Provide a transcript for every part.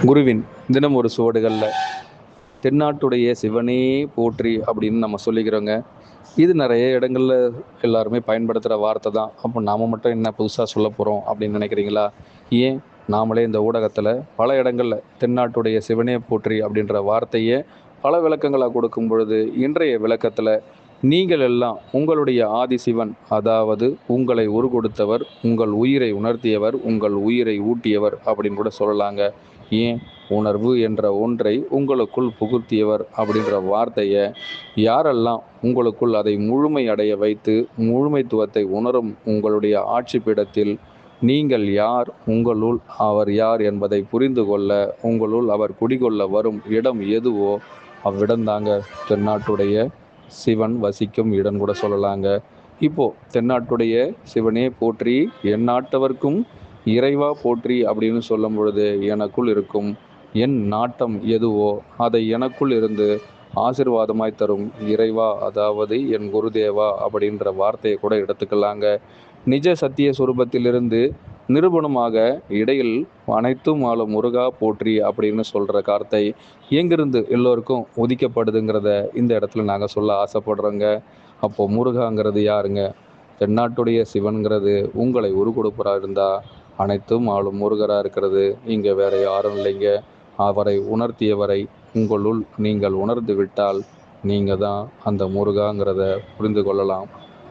குருவின் தினம் ஒரு சுவடுகளில் தென்னாட்டுடைய சிவனே போற்றி அப்படின்னு நம்ம சொல்லிக்கிறோங்க. இது நிறைய இடங்களில் எல்லாருமே பயன்படுத்துகிற வார்த்தை தான். அப்போ நாம் மட்டும் என்ன புதுசாக சொல்ல போகிறோம் அப்படின்னு நினைக்கிறீங்களா? ஏன் நாமளே இந்த ஊடகத்தில் பல இடங்களில் தென்னாட்டுடைய சிவனே போற்றி அப்படின்ற வார்த்தையை பல விளக்கங்களாக கொடுக்கும் பொழுது, இன்றைய விளக்கத்தில் நீங்கள் எல்லாம் உங்களுடைய ஆதிசிவன், அதாவது உங்களை உரு கொடுத்தவர், உங்கள் உயிரை உணர்த்தியவர், உங்கள் உயிரை ஊட்டியவர் அப்படின்னு கூட சொல்லலாங்க. ஏன் உணர்வு என்ற ஒன்றை உங்களுக்குள் புகுத்தியவர் அப்படின்ற வார்த்தையை யாரெல்லாம் உங்களுக்குள் அதை முழுமை அடைய வைத்து முழுமைத்துவத்தை உணரும் உங்களுடைய ஆட்சி பீடத்தில் நீங்கள் யார், உங்களுள் அவர் யார் என்பதை புரிந்து கொள்ள உங்களுள் அவர் குடிகொள்ள வரும் இடம் எதுவோ அவ்விடம்தாங்க தென்னாட்டுடைய சிவன் வசிக்கும் இடம் கூட சொல்லலாங்க. இப்போ தென்னாட்டுடைய சிவனே போற்றி, எந்நாட்டவர்க்கும் இறைவா போற்றி அப்படின்னு சொல்லும் பொழுது எனக்குள் இருக்கும் என் நாட்டம் எதுவோ அதை எனக்குள் இருந்து ஆசீர்வாதமாய் தரும் இறைவா, அதாவது என் குருதேவா அப்படின்ற வார்த்தையை கூட எடுத்துக்கலாங்க. நிஜ சத்திய சுரூபத்திலிருந்து நிரூபணமாக இடையில் அனைத்தும் ஆளும் முருகா போற்றி அப்படின்னு சொல்கிற வார்த்தை எங்கிருந்து எல்லோருக்கும் உதிக்கப்படுதுங்கிறத இந்த இடத்துல நாங்கள் சொல்ல ஆசைப்படுறோங்க. அப்போது முருகாங்கிறது யாருங்க? தென்னாட்டுடைய சிவன்கிறது உங்களை உரு கொடுப்பரா இருந்தால் அனைத்தும் ஆளும் முருகராக இருக்கிறது இங்கே வேற யாரும் இல்லைங்க. அவரை உணர்த்தியவரை உங்களுள் நீங்கள் உணர்ந்து விட்டால் நீங்கள் தான் அந்த முருகாங்கிறத புரிந்து கொள்ளலாம்.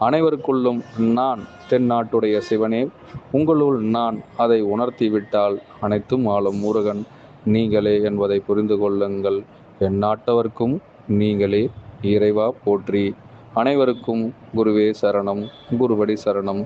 அனைவருக்குள்ளும் நான் தென்னாட்டுடைய சிவனே, உங்களுள் நான் அதை உணர்த்தி விட்டால் அனைத்தும் ஆளும் முருகன் நீங்களே என்பதை புரிந்து கொள்ளுங்கள். எந்நாட்டவர்க்கும் நீங்களே இறைவா போற்றி. அனைவருக்கும் குருவே சரணம், குருவடி சரணம்.